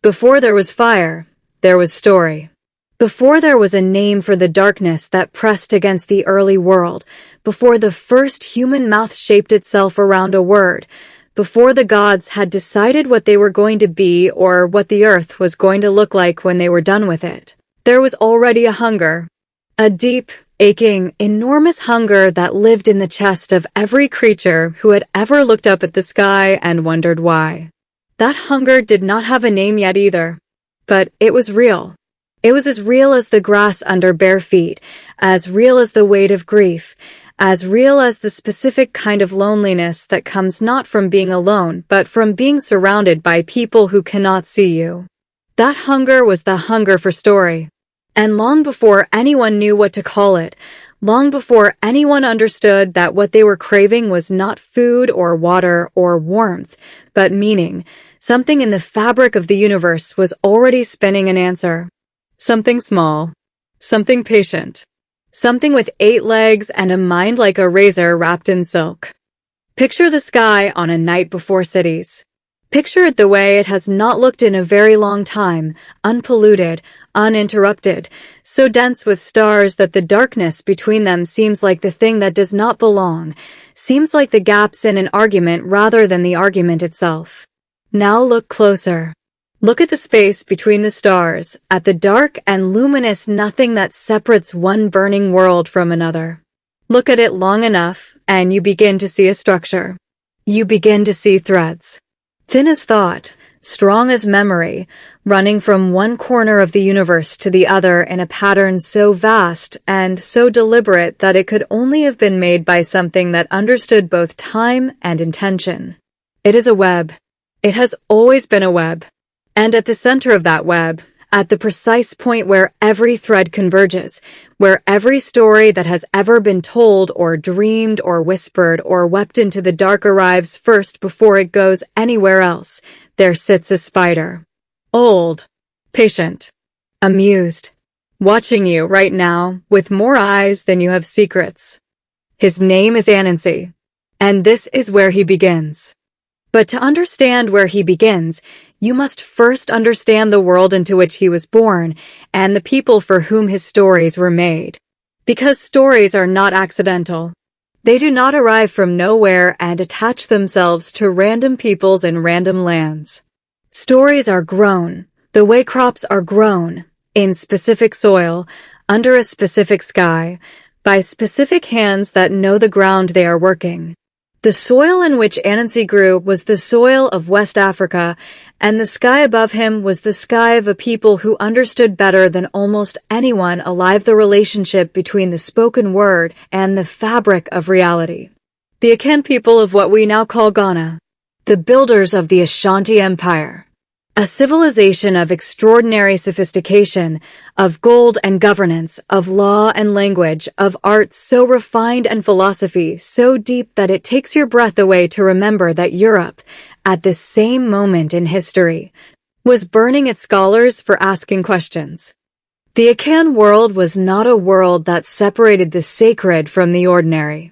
Before there was fire, there was story. Before there was a name for the darkness that pressed against the early world, before the first human mouth shaped itself around a word, before the gods had decided what they were going to be or what the earth was going to look like when they were done with it, there was already a hunger. A deep, aching, enormous hunger that lived in the chest of every creature who had ever looked up at the sky and wondered why. That hunger did not have a name yet either, but it was real. It was as real as the grass under bare feet, as real as the weight of grief, as real as the specific kind of loneliness that comes not from being alone, but from being surrounded by people who cannot see you. That hunger was the hunger for story. And long before anyone knew what to call it, long before anyone understood that what they were craving was not food or water or warmth, but meaning, something in the fabric of the universe was already spinning an answer. Something small. Something patient. Something with 8 legs and a mind like a razor wrapped in silk. Picture the sky on a night before cities. Picture it the way it has not looked in a very long time, unpolluted, uninterrupted, so dense with stars that the darkness between them seems like the thing that does not belong, seems like the gaps in an argument rather than the argument itself. Now look closer. Look at the space between the stars, at the dark and luminous nothing that separates one burning world from another. Look at it long enough, and you begin to see a structure. You begin to see threads. Thin as thought, strong as memory, running from one corner of the universe to the other in a pattern so vast and so deliberate that it could only have been made by something that understood both time and intention. It is a web. It has always been a web. And at the center of that web, at the precise point where every thread converges, where every story that has ever been told or dreamed or whispered or wept into the dark arrives first before it goes anywhere else, there sits a spider. Old, patient, amused, watching you right now with more eyes than you have secrets. His name is Anancy, and this is where he begins. But to understand where he begins, you must first understand the world into which he was born and the people for whom his stories were made. Because stories are not accidental. They do not arrive from nowhere and attach themselves to random peoples in random lands. Stories are grown, the way crops are grown, in specific soil, under a specific sky, by specific hands that know the ground they are working. The soil in which Anancy grew was the soil of West Africa, and the sky above him was the sky of a people who understood better than almost anyone alive the relationship between the spoken word and the fabric of reality. The Akan people of what we now call Ghana. The builders of the Ashanti Empire. A civilization of extraordinary sophistication, of gold and governance, of law and language, of art so refined and philosophy so deep that it takes your breath away to remember that Europe, at this same moment in history, was burning its scholars for asking questions. The Akan world was not a world that separated the sacred from the ordinary.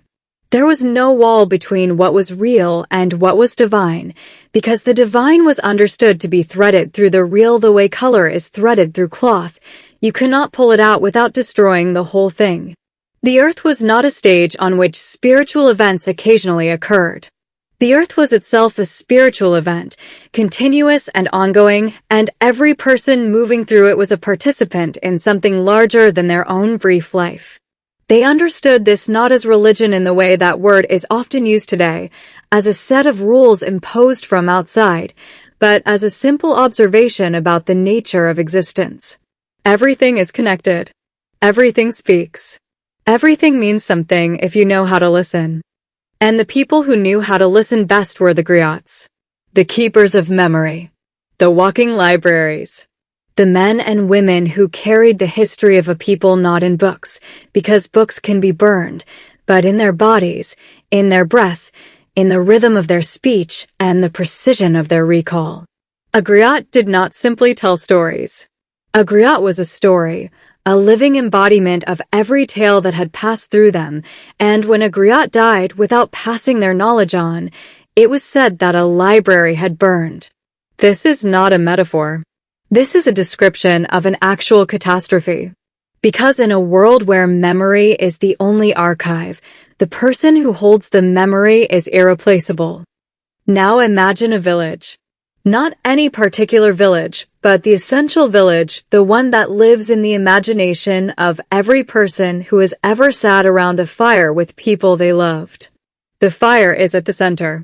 There was no wall between what was real and what was divine, because the divine was understood to be threaded through the real the way color is threaded through cloth. You cannot pull it out without destroying the whole thing. The earth was not a stage on which spiritual events occasionally occurred. The earth was itself a spiritual event, continuous and ongoing, and every person moving through it was a participant in something larger than their own brief life. They understood this not as religion in the way that word is often used today, as a set of rules imposed from outside, but as a simple observation about the nature of existence. Everything is connected. Everything speaks. Everything means something if you know how to listen. And the people who knew how to listen best were the griots, the keepers of memory, the walking libraries. The men and women who carried the history of a people not in books, because books can be burned, but in their bodies, in their breath, in the rhythm of their speech, and the precision of their recall. A griot did not simply tell stories. A griot was a story, a living embodiment of every tale that had passed through them, and when a griot died without passing their knowledge on, it was said that a library had burned. This is not a metaphor. This is a description of an actual catastrophe. Because in a world where memory is the only archive, the person who holds the memory is irreplaceable. Now imagine a village. Not any particular village, but the essential village, the one that lives in the imagination of every person who has ever sat around a fire with people they loved. The fire is at the center.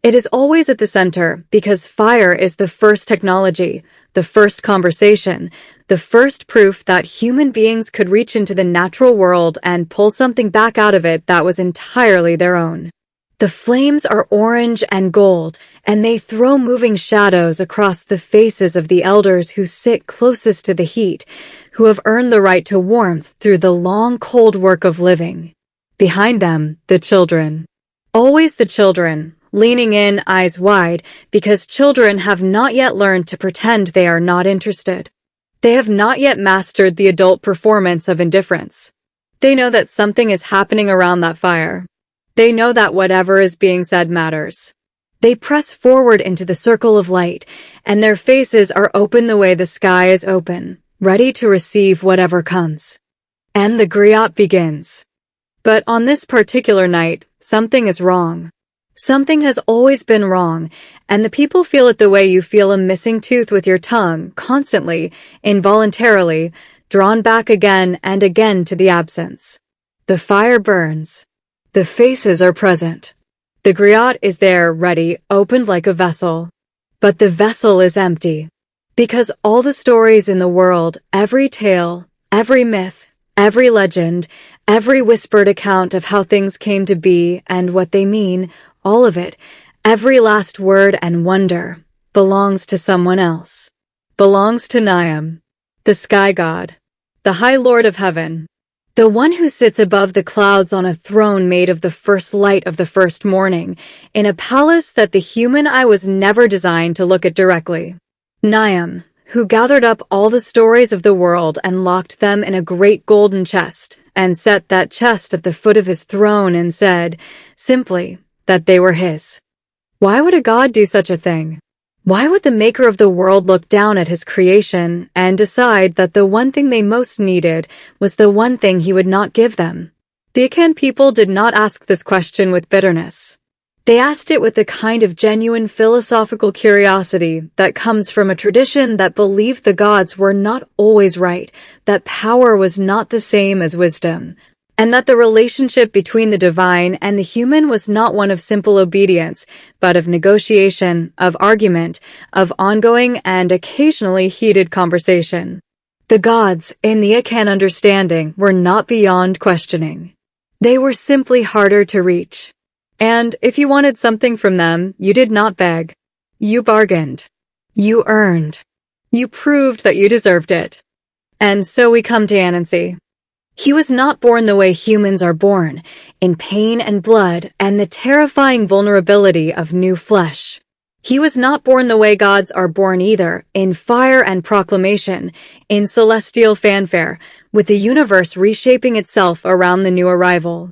It is always at the center because fire is the first technology, the first conversation, the first proof that human beings could reach into the natural world and pull something back out of it that was entirely their own. The flames are orange and gold, and they throw moving shadows across the faces of the elders who sit closest to the heat, who have earned the right to warmth through the long, cold work of living. Behind them, the children. Always the children, leaning in, eyes wide, because children have not yet learned to pretend they are not interested. They have not yet mastered the adult performance of indifference. They know that something is happening around that fire. They know that whatever is being said matters. They press forward into the circle of light, and their faces are open the way the sky is open, ready to receive whatever comes. And the griot begins. But on this particular night, something is wrong. Something has always been wrong, and the people feel it the way you feel a missing tooth with your tongue, constantly, involuntarily, drawn back again and again to the absence. The fire burns. The faces are present. The griot is there, ready, opened like a vessel. But the vessel is empty. Because all the stories in the world, every tale, every myth, every legend, every whispered account of how things came to be and what they mean, all of it, every last word and wonder, belongs to someone else. Belongs to Niam, the sky god, the high lord of heaven. The one who sits above the clouds on a throne made of the first light of the first morning, in a palace that the human eye was never designed to look at directly. Niam, who gathered up all the stories of the world and locked them in a great golden chest, and set that chest at the foot of his throne and said, simply, that they were his. Why would a god do such a thing? Why would the maker of the world look down at his creation and decide that the one thing they most needed was the one thing he would not give them? The Akan people did not ask this question with bitterness. They asked it with a kind of genuine philosophical curiosity that comes from a tradition that believed the gods were not always right, that power was not the same as wisdom, and that the relationship between the divine and the human was not one of simple obedience, but of negotiation, of argument, of ongoing and occasionally heated conversation. The gods, in the Akan understanding, were not beyond questioning. They were simply harder to reach. And if you wanted something from them, you did not beg. You bargained. You earned. You proved that you deserved it. And so we come to Anancy. He was not born the way humans are born, in pain and blood and the terrifying vulnerability of new flesh. He was not born the way gods are born either, in fire and proclamation, in celestial fanfare, with the universe reshaping itself around the new arrival.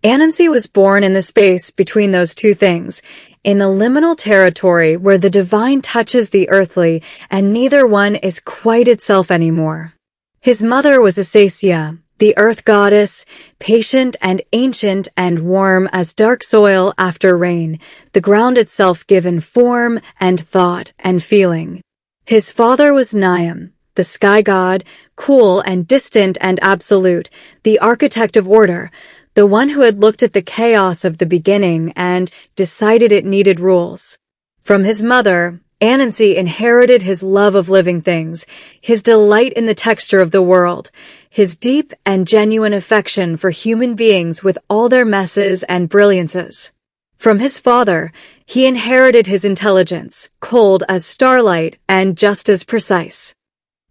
Anancy was born in the space between those two things, in the liminal territory where the divine touches the earthly and neither one is quite itself anymore. His mother was Asacia, the earth goddess, patient and ancient and warm as dark soil after rain, the ground itself given form and thought and feeling. His father was Niam, the sky god, cool and distant and absolute, the architect of order, the one who had looked at the chaos of the beginning and decided it needed rules. From his mother, Anancy inherited his love of living things, his delight in the texture of the world, his deep and genuine affection for human beings with all their messes and brilliances. From his father, he inherited his intelligence, cold as starlight and just as precise.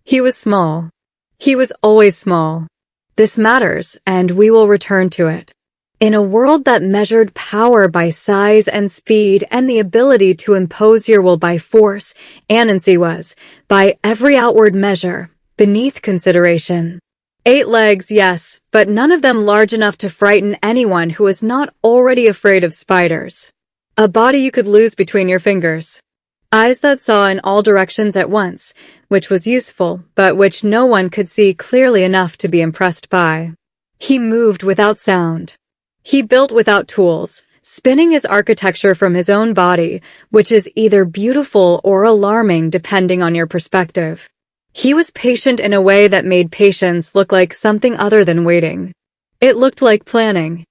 He was small. He was always small. This matters, and we will return to it. In a world that measured power by size and speed and the ability to impose your will by force, Anancy was, by every outward measure, beneath consideration. 8 legs, yes, but none of them large enough to frighten anyone who was not already afraid of spiders. A body you could lose between your fingers. Eyes that saw in all directions at once, which was useful, but which no one could see clearly enough to be impressed by. He moved without sound. He built without tools, spinning his architecture from his own body, which is either beautiful or alarming depending on your perspective. He was patient in a way that made patience look like something other than waiting. It looked like planning.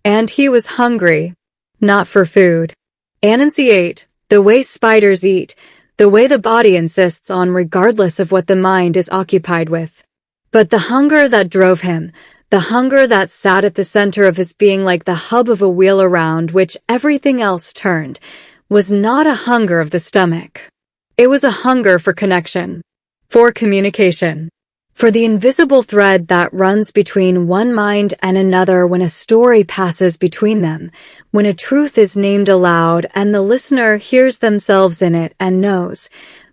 And he was hungry, not for food. Anancy ate, the way spiders eat, the way the body insists on regardless of what the mind is occupied with. But the hunger that drove him, the hunger that sat at the center of his being like the hub of a wheel around which everything else turned, was not a hunger of the stomach. It was a hunger for connection, for communication, for the invisible thread that runs between one mind and another when a story passes between them, when a truth is named aloud and the listener hears themselves in it and knows,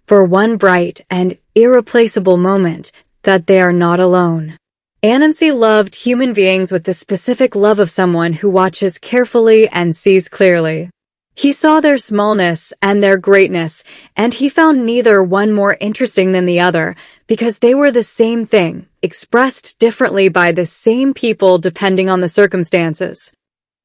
for one bright and irreplaceable moment, that they are not alone. Anancy loved human beings with the specific love of someone who watches carefully and sees clearly. He saw their smallness and their greatness, and he found neither one more interesting than the other, because they were the same thing, expressed differently by the same people depending on the circumstances.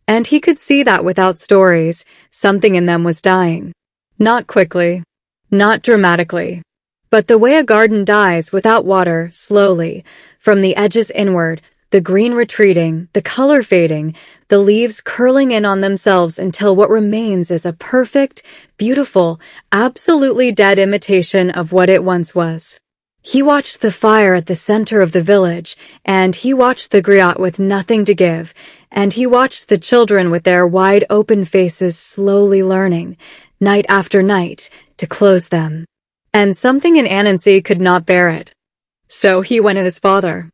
And he could see that without stories, something in them was dying. Not quickly, not dramatically, but the way a garden dies without water, slowly, from the edges inward, the green retreating, the color fading, the leaves curling in on themselves until what remains is a perfect, beautiful, absolutely dead imitation of what it once was. He watched the fire at the center of the village, and he watched the griot with nothing to give, and he watched the children with their wide-open faces slowly learning, night after night, to close them. And something in Anancy could not bear it. So he went to his father.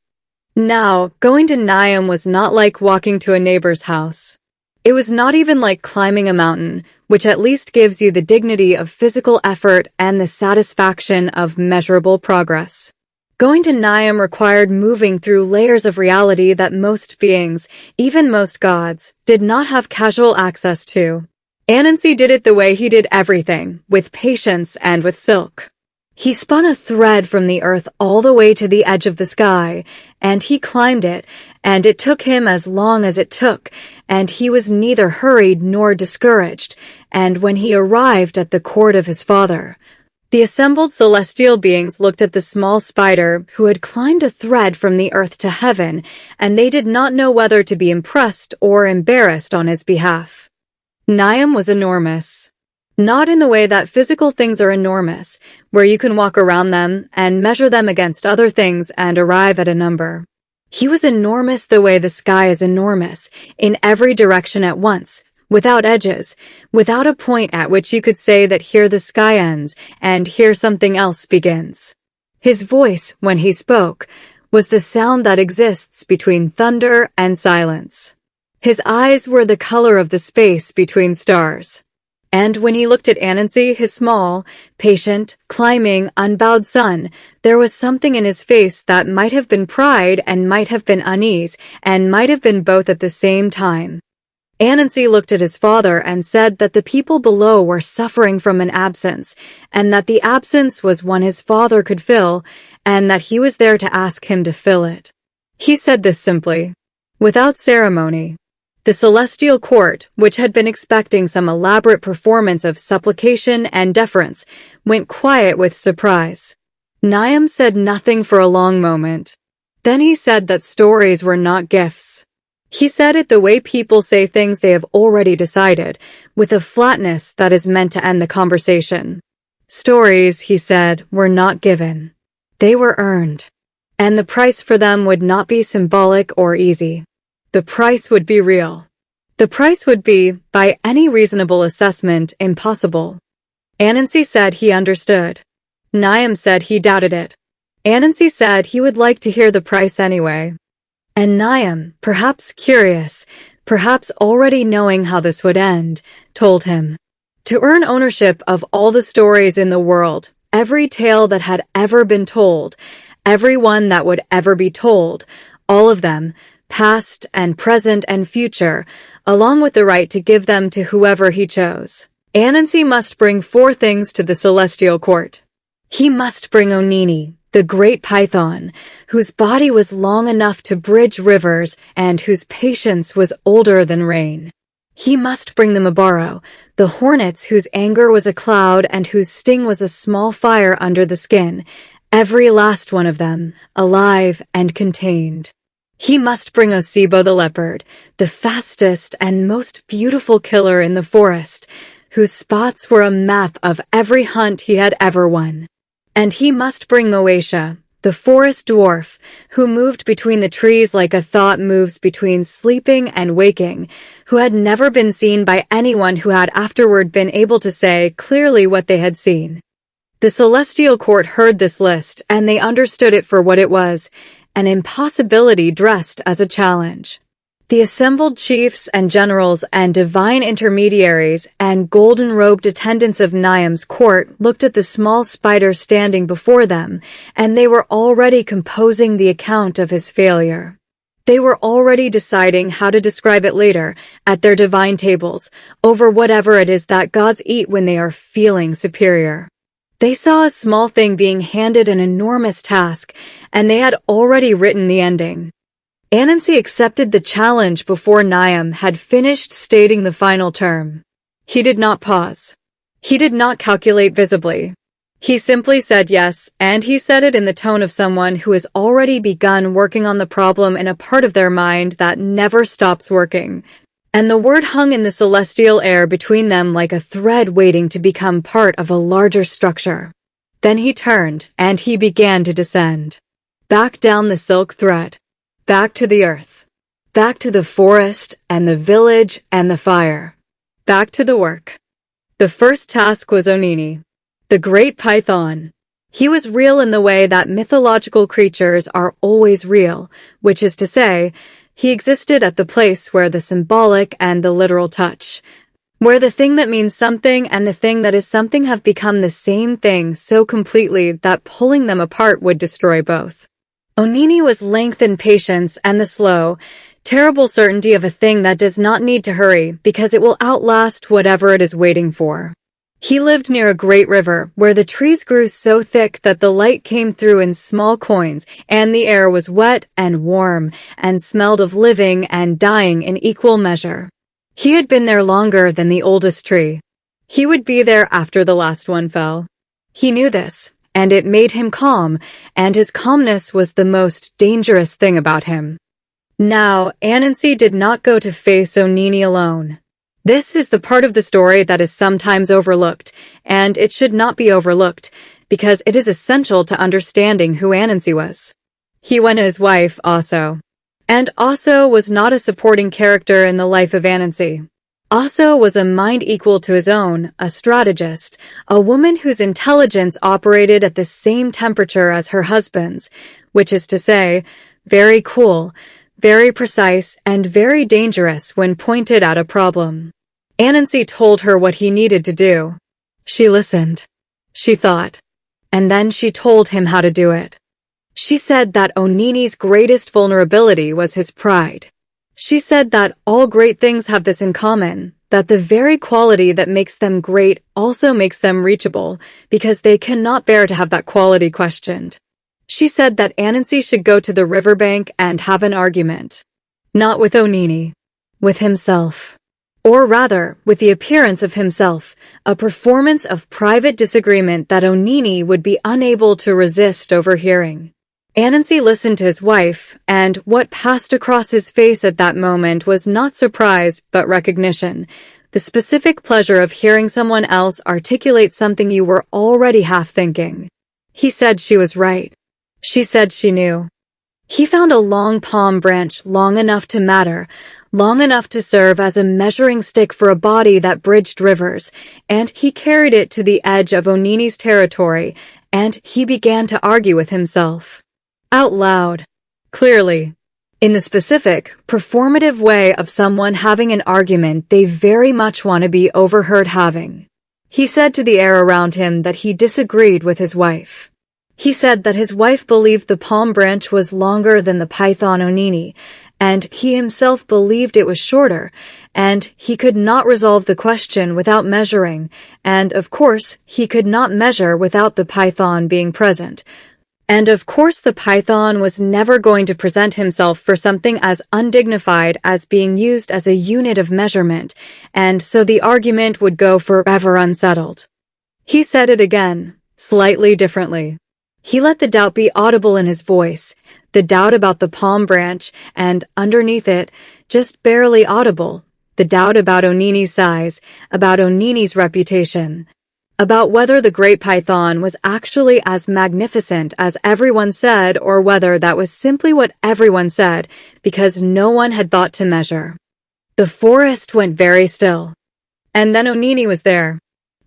Now, going to Niam was not like walking to a neighbor's house. It was not even like climbing a mountain, which at least gives you the dignity of physical effort and the satisfaction of measurable progress. Going to Niam required moving through layers of reality that most beings, even most gods, did not have casual access to. Anancy did it the way he did everything, with patience and with silk. He spun a thread from the earth all the way to the edge of the sky, and he climbed it, and it took him as long as it took, and he was neither hurried nor discouraged, and when he arrived at the court of his father, the assembled celestial beings looked at the small spider who had climbed a thread from the earth to heaven, and they did not know whether to be impressed or embarrassed on his behalf. Niam was enormous. Not in the way that physical things are enormous, where you can walk around them and measure them against other things and arrive at a number. He was enormous the way the sky is enormous, in every direction at once, without edges, without a point at which you could say that here the sky ends and here something else begins. His voice, when he spoke, was the sound that exists between thunder and silence. His eyes were the color of the space between stars. And when he looked at Anancy, his small, patient, climbing, unbowed son, there was something in his face that might have been pride and might have been unease and might have been both at the same time. Anancy looked at his father and said that the people below were suffering from an absence, and that the absence was one his father could fill, and that he was there to ask him to fill it. He said this simply, without ceremony. The celestial court, which had been expecting some elaborate performance of supplication and deference, went quiet with surprise. Niam said nothing for a long moment. Then he said that stories were not gifts. He said it the way people say things they have already decided, with a flatness that is meant to end the conversation. Stories, he said, were not given. They were earned. And the price for them would not be symbolic or easy. The price would be real. The price would be, by any reasonable assessment, impossible. Anancy said he understood. Niam said he doubted it. Anancy said he would like to hear the price anyway. And Niam, perhaps curious, perhaps already knowing how this would end, told him. To earn ownership of all the stories in the world, every tale that had ever been told, every one that would ever be told, all of them, past and present and future, along with the right to give them to whoever he chose. Anancy must bring 4 things to the celestial court. He must bring Onini, the great python, whose body was long enough to bridge rivers and whose patience was older than rain. He must bring the Mabaro, the hornets whose anger was a cloud and whose sting was a small fire under the skin, every last one of them, alive and contained. He must bring Osibo the leopard, the fastest and most beautiful killer in the forest, whose spots were a map of every hunt he had ever won. And he must bring Moesha, the forest dwarf, who moved between the trees like a thought moves between sleeping and waking, who had never been seen by anyone who had afterward been able to say clearly what they had seen. The celestial court heard this list, and they understood it for what it was, an impossibility dressed as a challenge. The assembled chiefs and generals and divine intermediaries and golden-robed attendants of Niam's court looked at the small spider standing before them, and they were already composing the account of his failure. They were already deciding how to describe it later, at their divine tables, over whatever it is that gods eat when they are feeling superior. They saw a small thing being handed an enormous task, and they had already written the ending. Anancy accepted the challenge before Niam had finished stating the final term. He did not pause. He did not calculate visibly. He simply said yes, and he said it in the tone of someone who has already begun working on the problem in a part of their mind that never stops working. And the word hung in the celestial air between them like a thread waiting to become part of a larger structure. Then he turned, and he began to descend. Back down the silk thread. Back to the earth. Back to the forest and the village and the fire. Back to the work. The first task was Onini, the great python. He was real in the way that mythological creatures are always real, which is to say, he existed at the place where the symbolic and the literal touch, where the thing that means something and the thing that is something have become the same thing so completely that pulling them apart would destroy both. Onini was length and patience and the slow, terrible certainty of a thing that does not need to hurry because it will outlast whatever it is waiting for. He lived near a great river where the trees grew so thick that the light came through in small coins and the air was wet and warm and smelled of living and dying in equal measure. He had been there longer than the oldest tree. He would be there after the last one fell. He knew this, and it made him calm, and his calmness was the most dangerous thing about him. Now, Anancy did not go to face Onini alone. This is the part of the story that is sometimes overlooked, and it should not be overlooked, because it is essential to understanding who Anancy was. He went as wife, Aso. And Aso was not a supporting character in the life of Anancy. Aso was a mind equal to his own, a strategist, a woman whose intelligence operated at the same temperature as her husband's, which is to say, very cool, very precise, and very dangerous when pointed at a problem. Anancy told her what he needed to do. She listened. She thought. And then she told him how to do it. She said that Onini's greatest vulnerability was his pride. She said that all great things have this in common, that the very quality that makes them great also makes them reachable, because they cannot bear to have that quality questioned. She said that Anancy should go to the riverbank and have an argument. Not with Onini. With himself. Or rather, with the appearance of himself, a performance of private disagreement that Onini would be unable to resist overhearing. Anancy listened to his wife, and what passed across his face at that moment was not surprise but recognition, the specific pleasure of hearing someone else articulate something you were already half thinking. He said she was right. She said she knew. He found a long palm branch long enough to matter, long enough to serve as a measuring stick for a body that bridged rivers, and he carried it to the edge of Onini's territory, and he began to argue with himself. Out loud. Clearly. In the specific, performative way of someone having an argument they very much want to be overheard having. He said to the air around him that he disagreed with his wife. He said that his wife believed the palm branch was longer than the python Onini, and he himself believed it was shorter, and he could not resolve the question without measuring, and of course he could not measure without the python being present. And of course the python was never going to present himself for something as undignified as being used as a unit of measurement, and so the argument would go forever unsettled. He said it again, slightly differently. He let the doubt be audible in his voice, the doubt about the palm branch, and underneath it, just barely audible, the doubt about Onini's size, about Onini's reputation, about whether the great python was actually as magnificent as everyone said or whether that was simply what everyone said because no one had thought to measure. The forest went very still. And then Onini was there,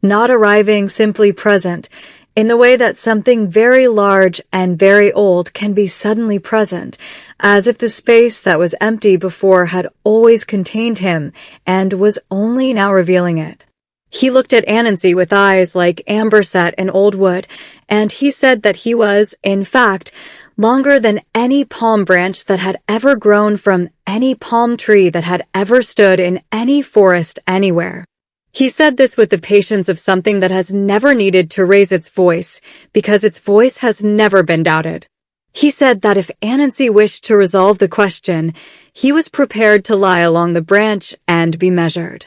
not arriving, simply present, in the way that something very large and very old can be suddenly present, as if the space that was empty before had always contained him and was only now revealing it. He looked at Anancy with eyes like amber set in old wood, and he said that he was, in fact, longer than any palm branch that had ever grown from any palm tree that had ever stood in any forest anywhere. He said this with the patience of something that has never needed to raise its voice, because its voice has never been doubted. He said that if Anancy wished to resolve the question, he was prepared to lie along the branch and be measured.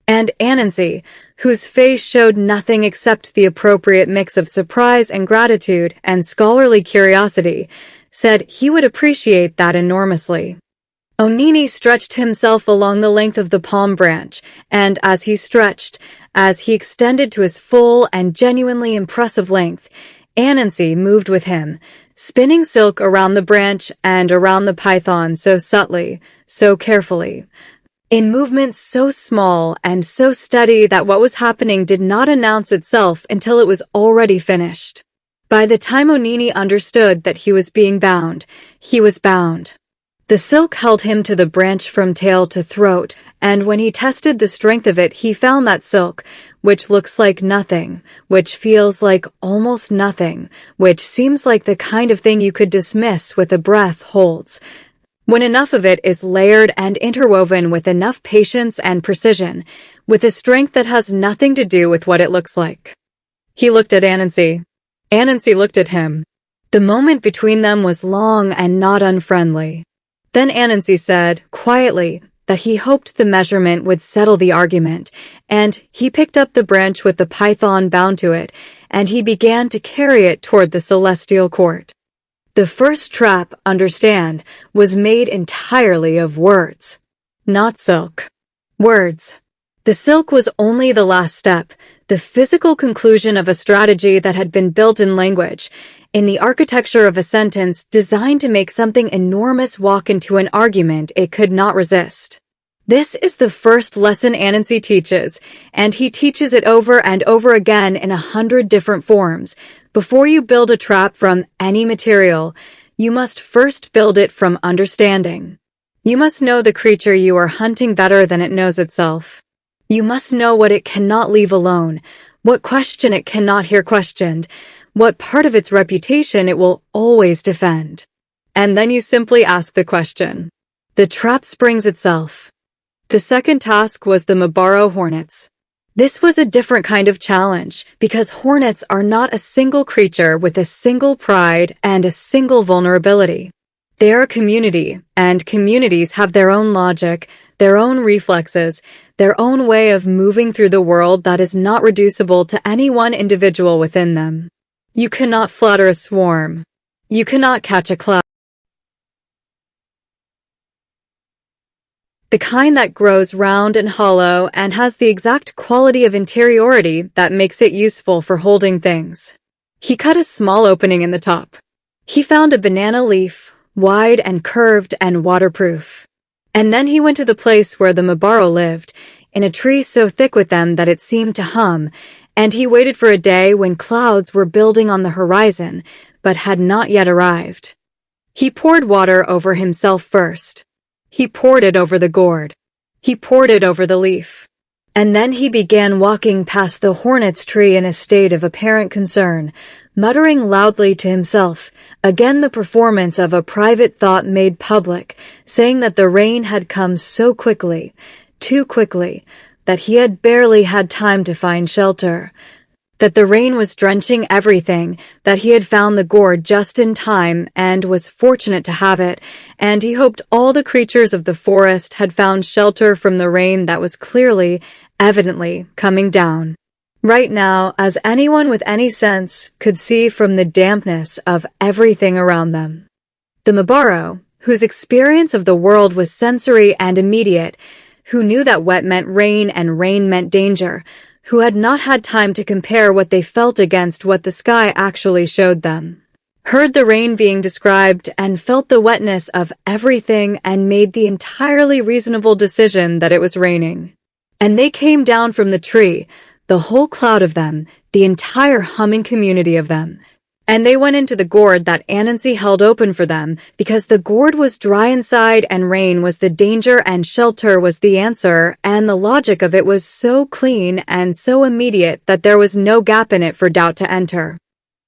And Anancy, whose face showed nothing except the appropriate mix of surprise and gratitude and scholarly curiosity, said he would appreciate that enormously. Onini stretched himself along the length of the palm branch, and as he stretched, as he extended to his full and genuinely impressive length, Anancy moved with him, spinning silk around the branch and around the python so subtly, so carefully, in movements so small and so steady that what was happening did not announce itself until it was already finished. By the time Onini understood that he was being bound, he was bound. The silk held him to the branch from tail to throat, and when he tested the strength of it, he found that silk, which looks like nothing, which feels like almost nothing, which seems like the kind of thing you could dismiss with a breath, holds, when enough of it is layered and interwoven with enough patience and precision, with a strength that has nothing to do with what it looks like. He looked at Anancy. Anancy looked at him. The moment between them was long and not unfriendly. Then Anancy said, quietly, that he hoped the measurement would settle the argument, and he picked up the branch with the python bound to it, and he began to carry it toward the celestial court. The first trap, understand, was made entirely of words, not silk. Words. The silk was only the last step, the physical conclusion of a strategy that had been built in language, in the architecture of a sentence designed to make something enormous walk into an argument it could not resist. This is the first lesson Anancy teaches, and he teaches it over and over again in 100 different forms. Before you build a trap from any material, you must first build it from understanding. You must know the creature you are hunting better than it knows itself. You must know what it cannot leave alone, what question it cannot hear questioned, what part of its reputation it will always defend. And then you simply ask the question. The trap springs itself. The second task was the Mabaro hornets. This was a different kind of challenge, because hornets are not a single creature with a single pride and a single vulnerability. They are a community, and communities have their own logic, their own reflexes, their own way of moving through the world that is not reducible to any one individual within them. You cannot flatter a swarm. You cannot catch a cloud. The kind that grows round and hollow and has the exact quality of interiority that makes it useful for holding things. He cut a small opening in the top. He found a banana leaf, wide and curved and waterproof. And then he went to the place where the Mabaro lived, in a tree so thick with them that it seemed to hum, and he waited for a day when clouds were building on the horizon, but had not yet arrived. He poured water over himself first. He poured it over the gourd. He poured it over the leaf. And then he began walking past the hornet's tree in a state of apparent concern, muttering loudly to himself, Again the performance of a private thought made public, saying that the rain had come so quickly, too quickly, that he had barely had time to find shelter. That the rain was drenching everything, that he had found the gourd just in time and was fortunate to have it, and he hoped all the creatures of the forest had found shelter from the rain that was clearly, evidently, coming down. Right now, as anyone with any sense could see from the dampness of everything around them. The Mabaro, whose experience of the world was sensory and immediate, who knew that wet meant rain and rain meant danger, who had not had time to compare what they felt against what the sky actually showed them, heard the rain being described and felt the wetness of everything and made the entirely reasonable decision that it was raining. And they came down from the tree, the whole cloud of them, the entire humming community of them. And they went into the gourd that Anancy held open for them, because the gourd was dry inside and rain was the danger and shelter was the answer, and the logic of it was so clean and so immediate that there was no gap in it for doubt to enter.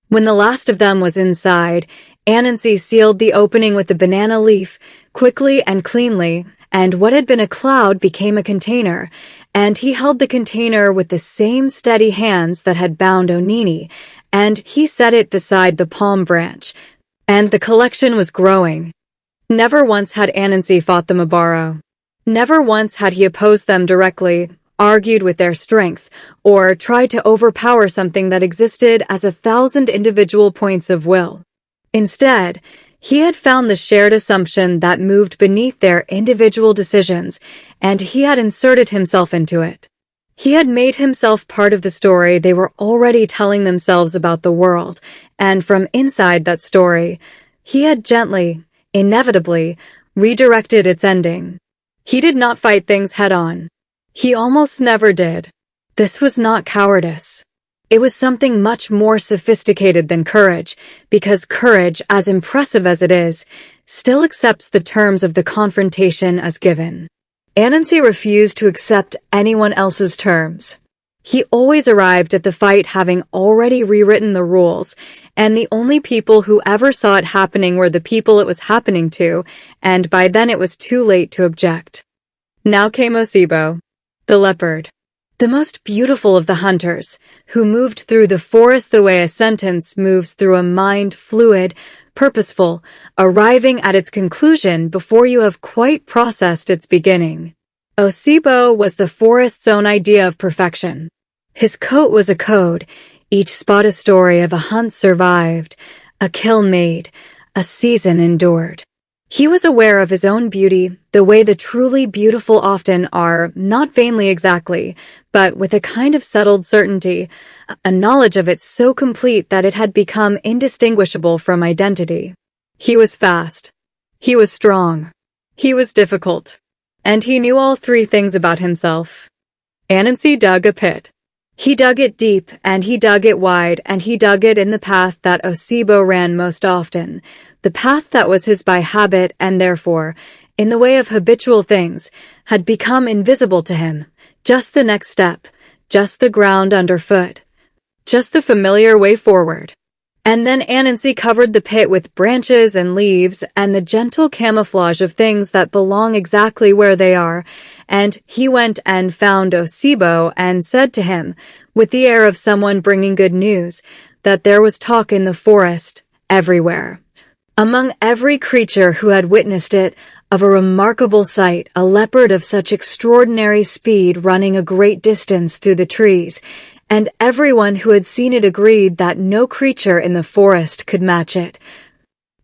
When the last of them was inside, Anancy sealed the opening with a banana leaf, quickly and cleanly, and what had been a cloud became a container, and he held the container with the same steady hands that had bound Onini, and he set it beside the palm branch, and the collection was growing. Never once had Anancy fought the Mabaro. Never once had he opposed them directly, argued with their strength, or tried to overpower something that existed as 1,000 individual points of will. Instead, he had found the shared assumption that moved beneath their individual decisions, and he had inserted himself into it. He had made himself part of the story they were already telling themselves about the world, and from inside that story, he had gently, inevitably, redirected its ending. He did not fight things head-on. He almost never did. This was not cowardice. It was something much more sophisticated than courage, because courage, as impressive as it is, still accepts the terms of the confrontation as given. Anancy refused to accept anyone else's terms. He always arrived at the fight having already rewritten the rules, and the only people who ever saw it happening were the people it was happening to, and by then it was too late to object. Now came Osibo, the leopard, the most beautiful of the hunters, who moved through the forest the way a sentence moves through a mind, fluid, purposeful, arriving at its conclusion before you have quite processed its beginning. Osibo was the forest's own idea of perfection. His coat was a code, each spot a story of a hunt survived, a kill made, a season endured. He was aware of his own beauty, the way the truly beautiful often are, not vainly exactly, but with a kind of settled certainty, a knowledge of it so complete that it had become indistinguishable from identity. He was fast. He was strong. He was difficult. And he knew all three things about himself. Anancy dug a pit. He dug it deep, and he dug it wide, and he dug it in the path that Osibo ran most often, the path that was his by habit and therefore, in the way of habitual things, had become invisible to him, just the next step, just the ground underfoot, just the familiar way forward. And then Anancy covered the pit with branches and leaves and the gentle camouflage of things that belong exactly where they are, and he went and found Osibo and said to him, with the air of someone bringing good news, that there was talk in the forest, everywhere. Among every creature who had witnessed it, of a remarkable sight, a leopard of such extraordinary speed running a great distance through the trees, and everyone who had seen it agreed that no creature in the forest could match it.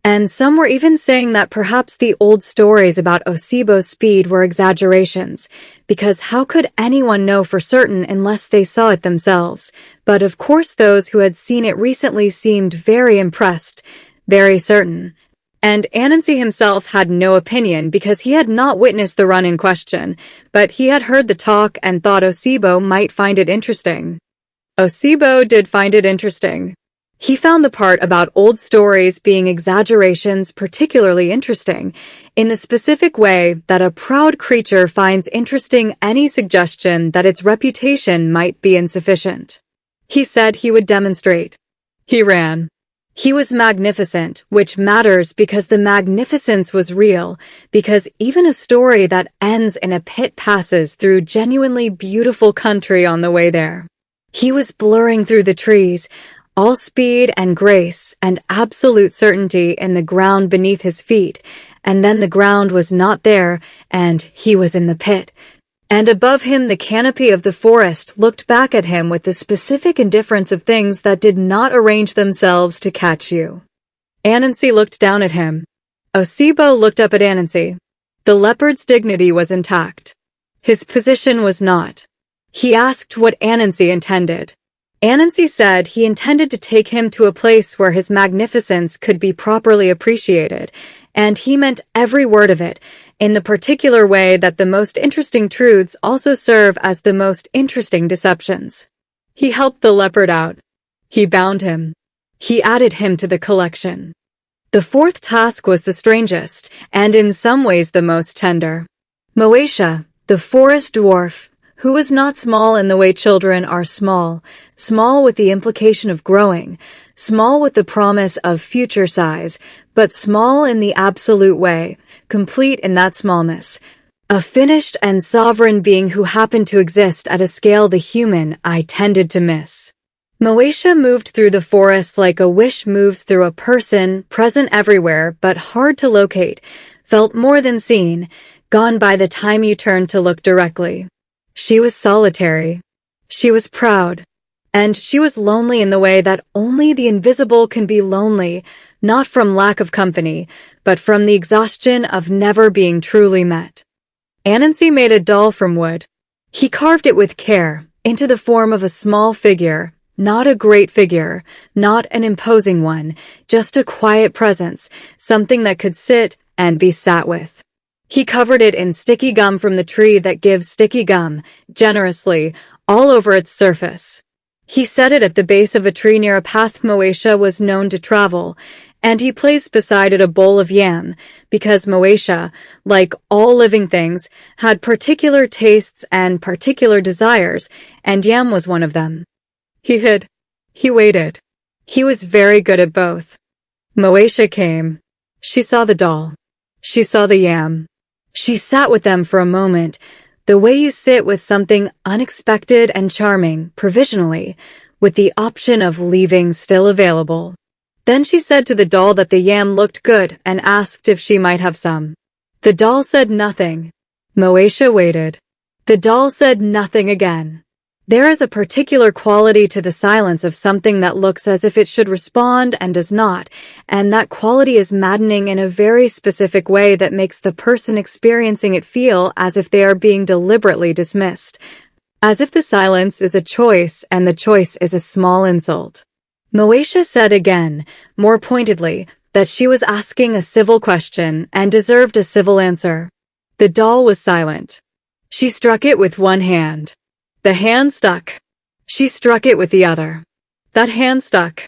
And some were even saying that perhaps the old stories about Osibo's speed were exaggerations, because how could anyone know for certain unless they saw it themselves? But of course those who had seen it recently seemed very impressed, very certain. And Anancy himself had no opinion because he had not witnessed the run in question, but he had heard the talk and thought Osibo might find it interesting. Osibo did find it interesting. He found the part about old stories being exaggerations particularly interesting, in the specific way that a proud creature finds interesting any suggestion that its reputation might be insufficient. He said he would demonstrate. He ran. He was magnificent, which matters because the magnificence was real, because even a story that ends in a pit passes through genuinely beautiful country on the way there. He was blurring through the trees, all speed and grace and absolute certainty in the ground beneath his feet, and then the ground was not there, and he was in the pit. And above him the canopy of the forest looked back at him with the specific indifference of things that did not arrange themselves to catch you. Anancy looked down at him. Osibo looked up at Anancy. The leopard's dignity was intact. His position was not. He asked what Anancy intended. Anancy said he intended to take him to a place where his magnificence could be properly appreciated, and he meant every word of it, in the particular way that the most interesting truths also serve as the most interesting deceptions. He helped the leopard out. He bound him. He added him to the collection. The fourth task was the strangest, and in some ways the most tender. Moesha, the forest dwarf, who was not small in the way children are small, small with the implication of growing, small with the promise of future size, but small in the absolute way, complete in that smallness, a finished and sovereign being who happened to exist at a scale the human eye tended to miss. Moesha moved through the forest like a wish moves through a person, present everywhere but hard to locate, felt more than seen, gone by the time you turned to look directly. She was solitary. She was proud. And she was lonely in the way that only the invisible can be lonely, not from lack of company, but from the exhaustion of never being truly met. Anancy made a doll from wood. He carved it with care, into the form of a small figure, not a great figure, not an imposing one, just a quiet presence, something that could sit and be sat with. He covered it in sticky gum from the tree that gives sticky gum, generously, all over its surface. He set it at the base of a tree near a path Moesha was known to travel, and he placed beside it a bowl of yam, because Moesha, like all living things, had particular tastes and particular desires, and yam was one of them. He hid. He waited. He was very good at both. Moesha came. She saw the doll. She saw the yam. She sat with them for a moment, the way you sit with something unexpected and charming, provisionally, with the option of leaving still available. Then she said to the doll that the yam looked good and asked if she might have some. The doll said nothing. Moesha waited. The doll said nothing again. There is a particular quality to the silence of something that looks as if it should respond and does not, and that quality is maddening in a very specific way that makes the person experiencing it feel as if they are being deliberately dismissed, as if the silence is a choice and the choice is a small insult. Moesha said again, more pointedly, that she was asking a civil question and deserved a civil answer. The doll was silent. She struck it with one hand. The hand stuck. She struck it with the other. That hand stuck.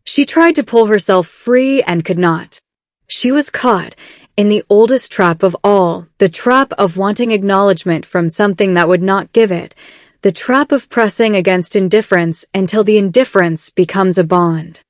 She tried to pull herself free and could not. She was caught in the oldest trap of all, the trap of wanting acknowledgement from something that would not give it, the trap of pressing against indifference until the indifference becomes a bond.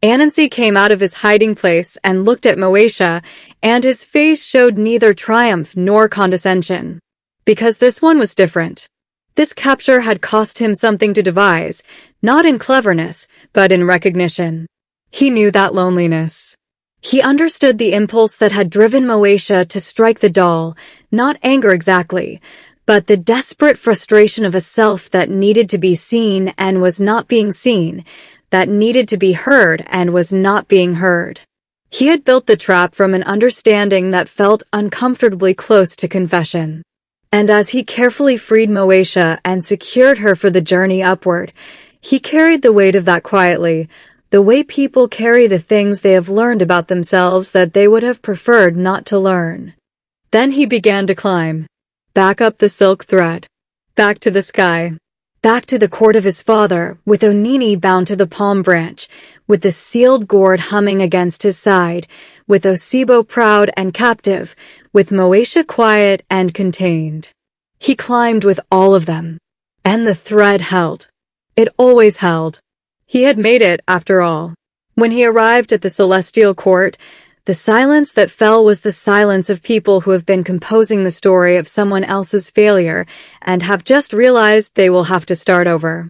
Anancy came out of his hiding place and looked at Moesha, and his face showed neither triumph nor condescension. Because this one was different. This capture had cost him something to devise, not in cleverness, but in recognition. He knew that loneliness. He understood the impulse that had driven Moesha to strike the doll, not anger exactly, but the desperate frustration of a self that needed to be seen and was not being seen, that needed to be heard and was not being heard. He had built the trap from an understanding that felt uncomfortably close to confession. And as he carefully freed Moesha and secured her for the journey upward, he carried the weight of that quietly, the way people carry the things they have learned about themselves that they would have preferred not to learn. Then he began to climb. Back up the silk thread. Back to the sky. Back to the court of his father, with Onini bound to the palm branch, with the sealed gourd humming against his side, with Osibo proud and captive, with Moesha quiet and contained. He climbed with all of them. And the thread held. It always held. He had made it, after all. When he arrived at the celestial court, the silence that fell was the silence of people who have been composing the story of someone else's failure and have just realized they will have to start over.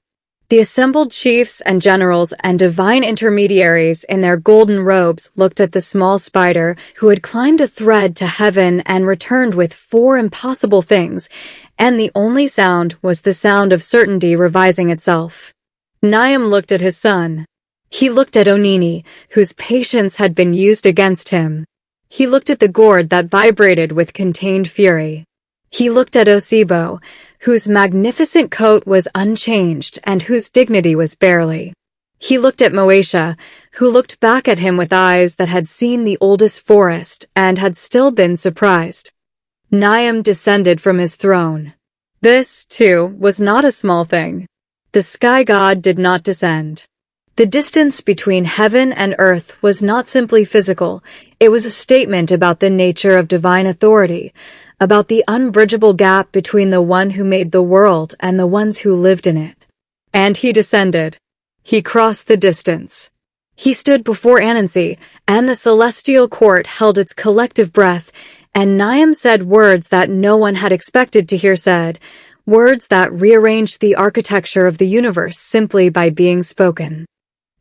The assembled chiefs and generals and divine intermediaries in their golden robes looked at the small spider who had climbed a thread to heaven and returned with 4 impossible things, and the only sound was the sound of certainty revising itself. Niam looked at his son. He looked at Onini, whose patience had been used against him. He looked at the gourd that vibrated with contained fury. He looked at Osibo, whose magnificent coat was unchanged and whose dignity was barely. He looked at Moesha, who looked back at him with eyes that had seen the oldest forest and had still been surprised. Niam descended from his throne. This, too, was not a small thing. The sky god did not descend. The distance between heaven and earth was not simply physical, it was a statement about the nature of divine authority, about the unbridgeable gap between the one who made the world and the ones who lived in it. And he descended. He crossed the distance. He stood before Anancy, and the celestial court held its collective breath, and Niam said words that no one had expected to hear said, words that rearranged the architecture of the universe simply by being spoken.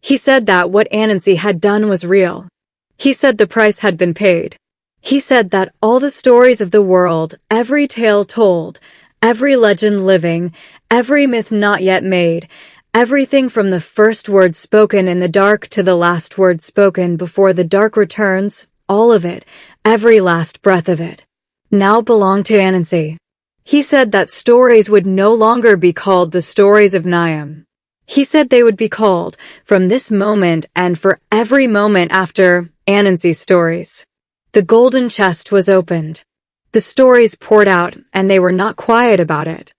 He said that what Anancy had done was real. He said the price had been paid. He said that all the stories of the world, every tale told, every legend living, every myth not yet made, everything from the first word spoken in the dark to the last word spoken before the dark returns, all of it, every last breath of it, now belonged to Anancy. He said that stories would no longer be called the stories of Niam. He said they would be called, from this moment and for every moment after, Anancy's stories. The golden chest was opened. The stories poured out, and they were not quiet about it.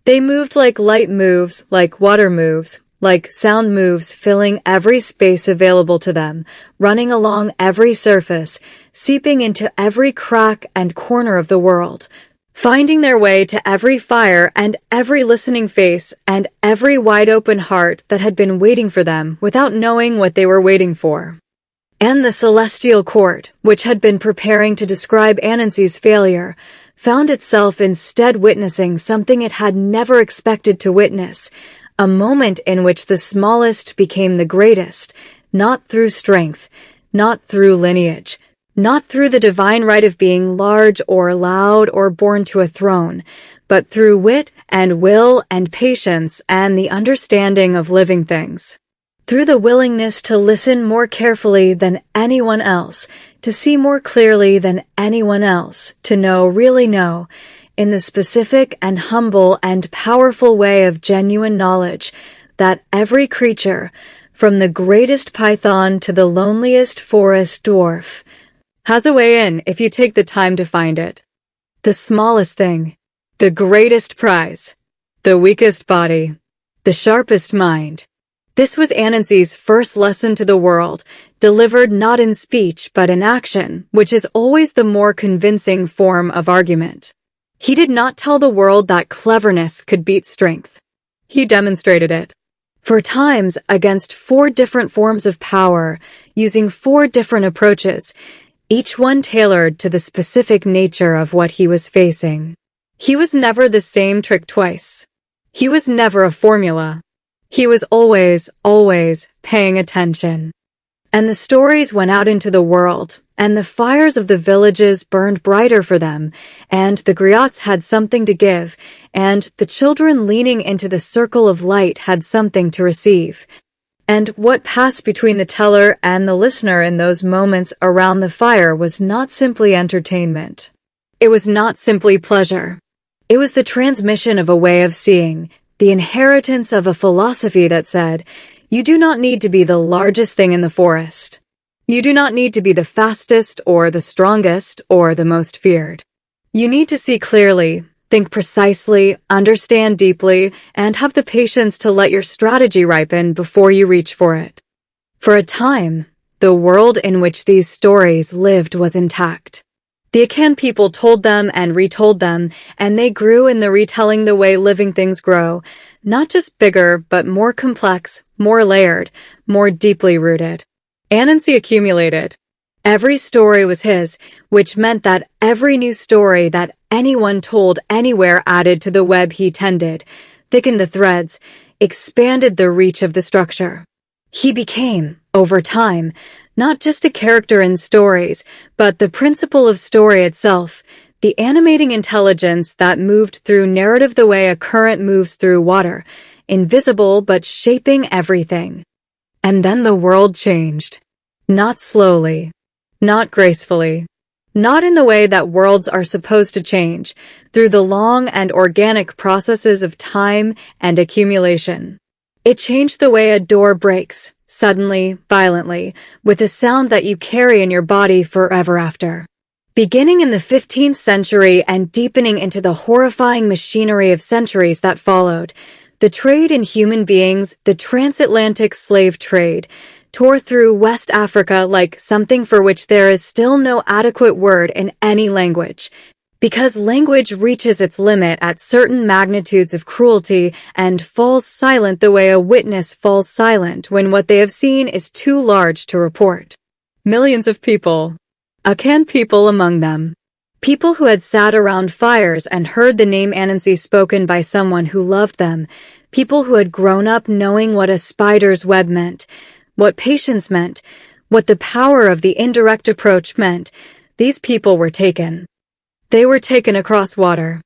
They moved like light moves, like water moves, like sound moves, filling every space available to them, running along every surface, seeping into every crack and corner of the world, finding their way to every fire and every listening face and every wide-open heart that had been waiting for them without knowing what they were waiting for. And the celestial court, which had been preparing to describe Anancy's failure, found itself instead witnessing something it had never expected to witness, a moment in which the smallest became the greatest, not through strength, not through lineage, not through the divine right of being large or loud or born to a throne, but through wit and will and patience and the understanding of living things. Through the willingness to listen more carefully than anyone else, to see more clearly than anyone else, to really know, in the specific and humble and powerful way of genuine knowledge, that every creature, from the greatest python to the loneliest forest dwarf, has a way in if you take the time to find it. The smallest thing, the greatest prize, the weakest body, the sharpest mind. This was Anancy's first lesson to the world, delivered not in speech but in action, which is always the more convincing form of argument. He did not tell the world that cleverness could beat strength. He demonstrated it. For times, against 4 different forms of power, using 4 different approaches, each one tailored to the specific nature of what he was facing. He was never the same trick twice. He was never a formula. He was always paying attention. And the stories went out into the world, and the fires of the villages burned brighter for them, and the griots had something to give, and the children leaning into the circle of light had something to receive. And what passed between the teller and the listener in those moments around the fire was not simply entertainment. It was not simply pleasure. It was the transmission of a way of seeing, the inheritance of a philosophy that said, you do not need to be the largest thing in the forest. You do not need to be the fastest or the strongest or the most feared. You need to see clearly, think precisely, understand deeply, and have the patience to let your strategy ripen before you reach for it. For a time, the world in which these stories lived was intact. The Akan people told them and retold them, and they grew in the retelling the way living things grow, not just bigger, but more complex, more layered, more deeply rooted. Anancy accumulated. Every story was his, which meant that every new story that anyone told anywhere added to the web he tended, thickened the threads, expanded the reach of the structure. He became, over time, not just a character in stories, but the principle of story itself, the animating intelligence that moved through narrative the way a current moves through water, invisible but shaping everything. And then the world changed. Not slowly. Not gracefully. Not in the way that worlds are supposed to change, through the long and organic processes of time and accumulation. It changed the way a door breaks, suddenly, violently, with a sound that you carry in your body forever after. Beginning in the 15th century and deepening into the horrifying machinery of centuries that followed, the trade in human beings, the transatlantic slave trade, tore through West Africa like something for which there is still no adequate word in any language, because language reaches its limit at certain magnitudes of cruelty and falls silent the way a witness falls silent when what they have seen is too large to report. Millions of people. Akan people among them. People who had sat around fires and heard the name Anancy spoken by someone who loved them. People who had grown up knowing what a spider's web meant, what patience meant, what the power of the indirect approach meant. These people were taken. They were taken across water.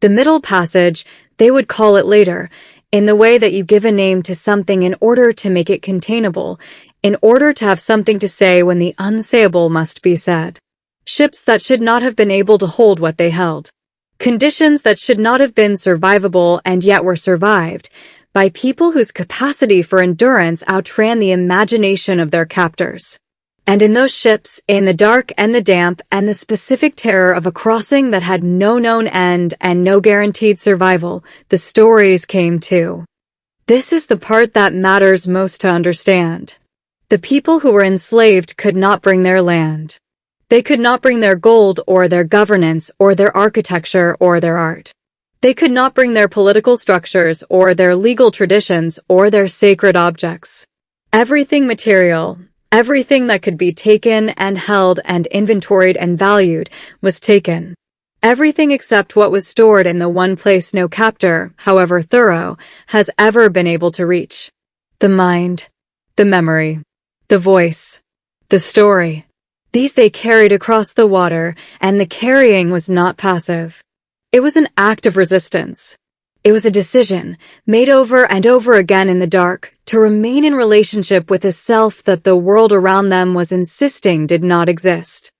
The Middle Passage, they would call it later, in the way that you give a name to something in order to make it containable, in order to have something to say when the unsayable must be said. Ships that should not have been able to hold what they held. Conditions that should not have been survivable and yet were survived, by people whose capacity for endurance outran the imagination of their captors. And in those ships, in the dark and the damp and the specific terror of a crossing that had no known end and no guaranteed survival, the stories came too. This is the part that matters most to understand. The people who were enslaved could not bring their land. They could not bring their gold or their governance or their architecture or their art. They could not bring their political structures or their legal traditions or their sacred objects. Everything material, everything that could be taken and held and inventoried and valued was taken. Everything except what was stored in the one place no captor, however thorough, has ever been able to reach. The mind, the memory, the voice, the story. These they carried across the water, and the carrying was not passive. It was an act of resistance. It was a decision, made over and over again in the dark, to remain in relationship with a self that the world around them was insisting did not exist.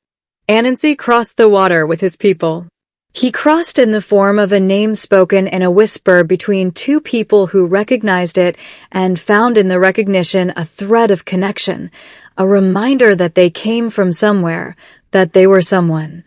Anancy crossed the water with his people. He crossed in the form of a name spoken in a whisper between two people who recognized it and found in the recognition a thread of connection, a reminder that they came from somewhere, that they were someone.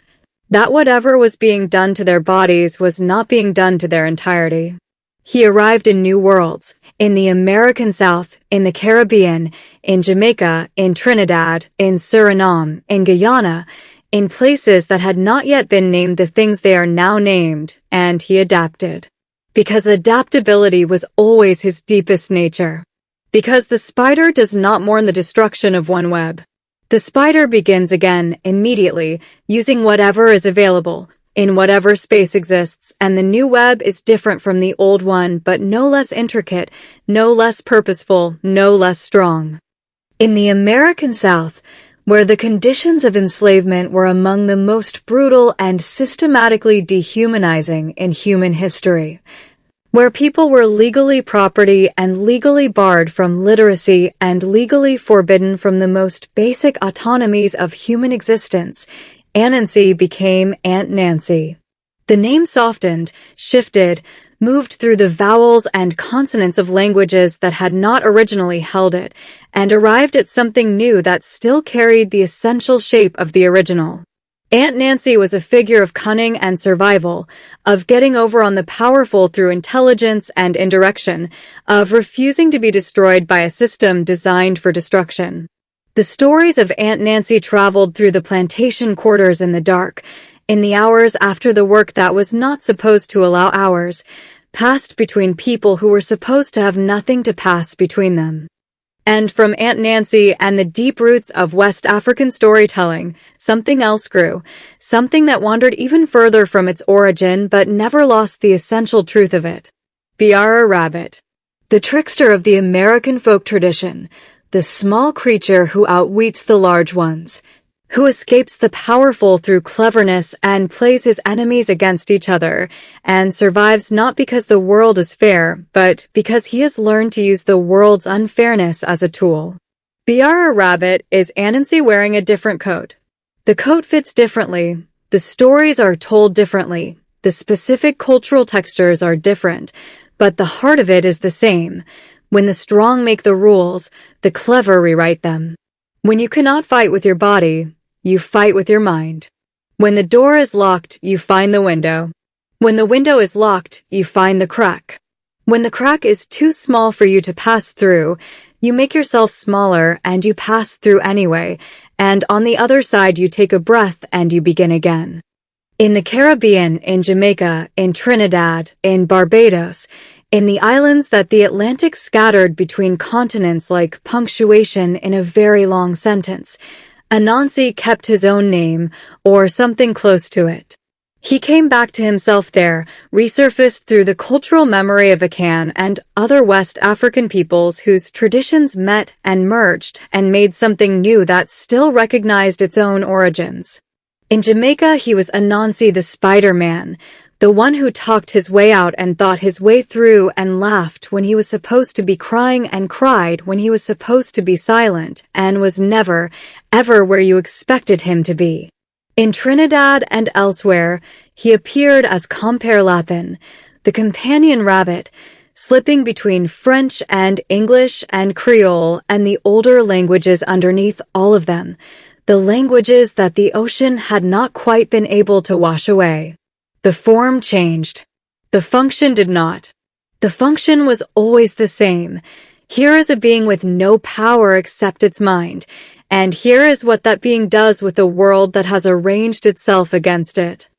That whatever was being done to their bodies was not being done to their entirety. He arrived in new worlds, in the American South, in the Caribbean, in Jamaica, in Trinidad, in Suriname, in Guyana, in places that had not yet been named the things they are now named, and he adapted. Because adaptability was always his deepest nature. Because the spider does not mourn the destruction of one web. The spider begins again, immediately, using whatever is available, in whatever space exists, and the new web is different from the old one, but no less intricate, no less purposeful, no less strong. In the American South, where the conditions of enslavement were among the most brutal and systematically dehumanizing in human history, where people were legally property and legally barred from literacy and legally forbidden from the most basic autonomies of human existence, Anancy became Aunt Nancy. The name softened, shifted, moved through the vowels and consonants of languages that had not originally held it, and arrived at something new that still carried the essential shape of the original. Aunt Nancy was a figure of cunning and survival, of getting over on the powerful through intelligence and indirection, of refusing to be destroyed by a system designed for destruction. The stories of Aunt Nancy traveled through the plantation quarters in the dark, in the hours after the work that was not supposed to allow hours, passed between people who were supposed to have nothing to pass between them. And from Aunt Nancy and the deep roots of West African storytelling, something else grew, something that wandered even further from its origin but never lost the essential truth of it. Biara Rabbit. The trickster of the American folk tradition, the small creature who outwits the large ones, who escapes the powerful through cleverness and plays his enemies against each other, and survives not because the world is fair, but because he has learned to use the world's unfairness as a tool. Biara Rabbit is Anancy wearing a different coat. The coat fits differently, the stories are told differently, the specific cultural textures are different, but the heart of it is the same. When the strong make the rules, the clever rewrite them. When you cannot fight with your body, you fight with your mind. When the door is locked, you find the window. When the window is locked, you find the crack. When the crack is too small for you to pass through, you make yourself smaller and you pass through anyway, and on the other side you take a breath and you begin again. In the Caribbean, in Jamaica, in Trinidad, in Barbados, in the islands that the Atlantic scattered between continents like punctuation in a very long sentence, Anancy kept his own name, or something close to it. He came back to himself there, resurfaced through the cultural memory of Akan and other West African peoples whose traditions met and merged and made something new that still recognized its own origins. In Jamaica, he was Anancy the Spider-Man, the one who talked his way out and thought his way through and laughed when he was supposed to be crying and cried when he was supposed to be silent and was never, ever where you expected him to be. In Trinidad and elsewhere, he appeared as Compere Lapin, the companion rabbit, slipping between French and English and Creole and the older languages underneath all of them, the languages that the ocean had not quite been able to wash away. The form changed. The function did not. The function was always the same. Here is a being with no power except its mind, and here is what that being does with a world that has arranged itself against it.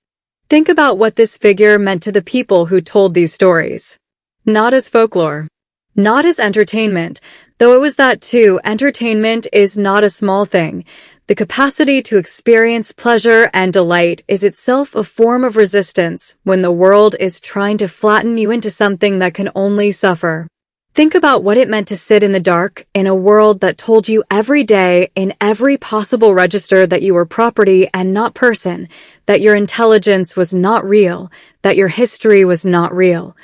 Think about what this figure meant to the people who told these stories. Not as folklore. Not as entertainment, though it was that too. Entertainment is not a small thing. The capacity to experience pleasure and delight is itself a form of resistance when the world is trying to flatten you into something that can only suffer. Think about what it meant to sit in the dark in a world that told you every day in every possible register that you were property and not person, that your intelligence was not real, that your history was not real,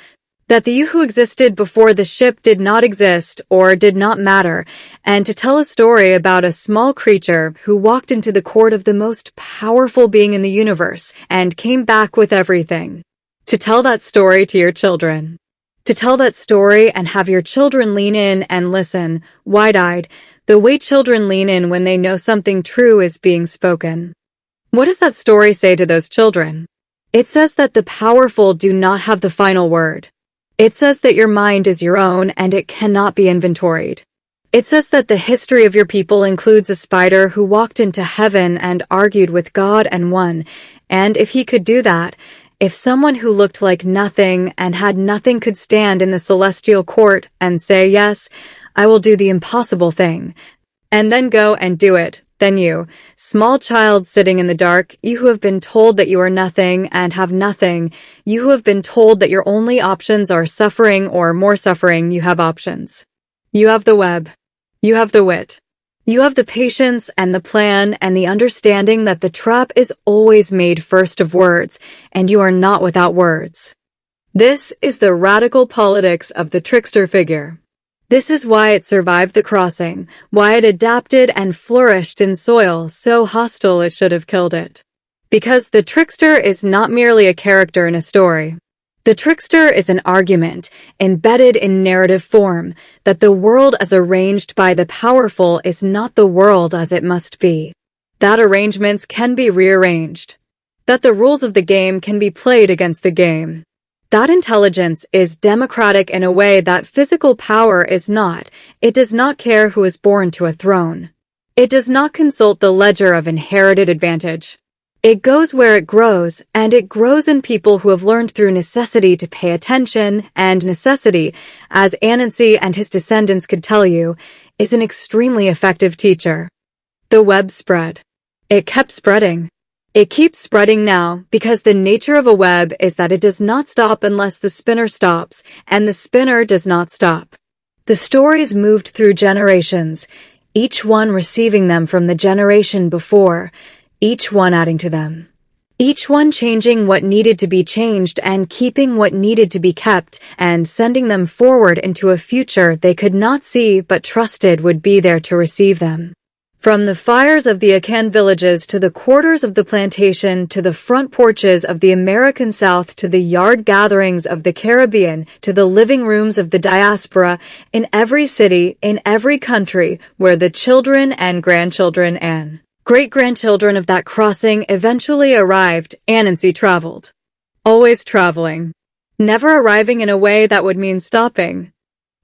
that the you who existed before the ship did not exist or did not matter, and to tell a story about a small creature who walked into the court of the most powerful being in the universe and came back with everything. To tell that story to your children. To tell that story and have your children lean in and listen, wide-eyed, the way children lean in when they know something true is being spoken. What does that story say to those children? It says that the powerful do not have the final word. It says that your mind is your own and it cannot be inventoried. It says that the history of your people includes a spider who walked into heaven and argued with God and won, and if he could do that, if someone who looked like nothing and had nothing could stand in the celestial court and say, yes, I will do the impossible thing, and then go and do it, then you, small child sitting in the dark, you who have been told that you are nothing and have nothing, you who have been told that your only options are suffering or more suffering, you have options. You have the web. You have the wit. You have the patience and the plan and the understanding that the trap is always made first of words, and you are not without words. This is the radical politics of the trickster figure. This is why it survived the crossing, why it adapted and flourished in soil so hostile it should have killed it. Because the trickster is not merely a character in a story. The trickster is an argument, embedded in narrative form, that the world as arranged by the powerful is not the world as it must be. That arrangements can be rearranged. That the rules of the game can be played against the game. That intelligence is democratic in a way that physical power is not. It does not care who is born to a throne. It does not consult the ledger of inherited advantage. It goes where it grows, and it grows in people who have learned through necessity to pay attention, and necessity, as Anancy and his descendants could tell you, is an extremely effective teacher. The web spread. It kept spreading. It keeps spreading now because the nature of a web is that it does not stop unless the spinner stops, and the spinner does not stop. The stories moved through generations, each one receiving them from the generation before, each one adding to them. Each one changing what needed to be changed and keeping what needed to be kept and sending them forward into a future they could not see but trusted would be there to receive them. From the fires of the Akan villages to the quarters of the plantation to the front porches of the American South to the yard gatherings of the Caribbean to the living rooms of the diaspora, in every city, in every country, where the children and grandchildren and great-grandchildren of that crossing eventually arrived, Anancy traveled. Always traveling. Never arriving in a way that would mean stopping.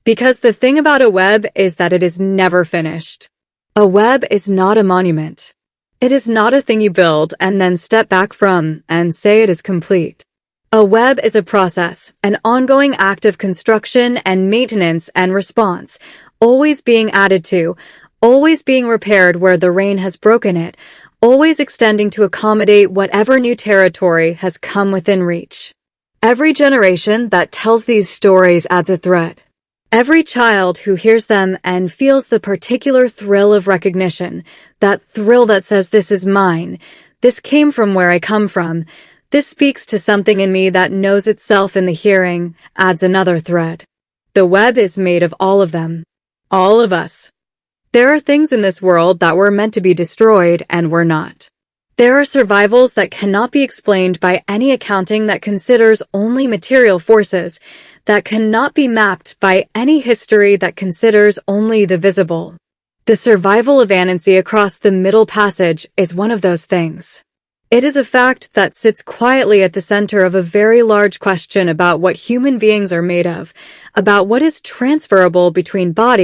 Because the thing about a web is that it is never finished. A web is not a monument. It is not a thing you build and then step back from and say it is complete. A web is a process, an ongoing act of construction and maintenance and response, always being added to, always being repaired where the rain has broken it, always extending to accommodate whatever new territory has come within reach. Every generation that tells these stories adds a thread. Every child who hears them and feels the particular thrill of recognition, that thrill that says this is mine, this came from where I come from, this speaks to something in me that knows itself in the hearing, adds another thread. The web is made of all of them. All of us. There are things in this world that were meant to be destroyed and were not. There are survivals that cannot be explained by any accounting that considers only material forces, that cannot be mapped by any history that considers only the visible. The survival of Anancy across the Middle Passage is one of those things. It is a fact that sits quietly at the center of a very large question about what human beings are made of, about what is transferable between bodies,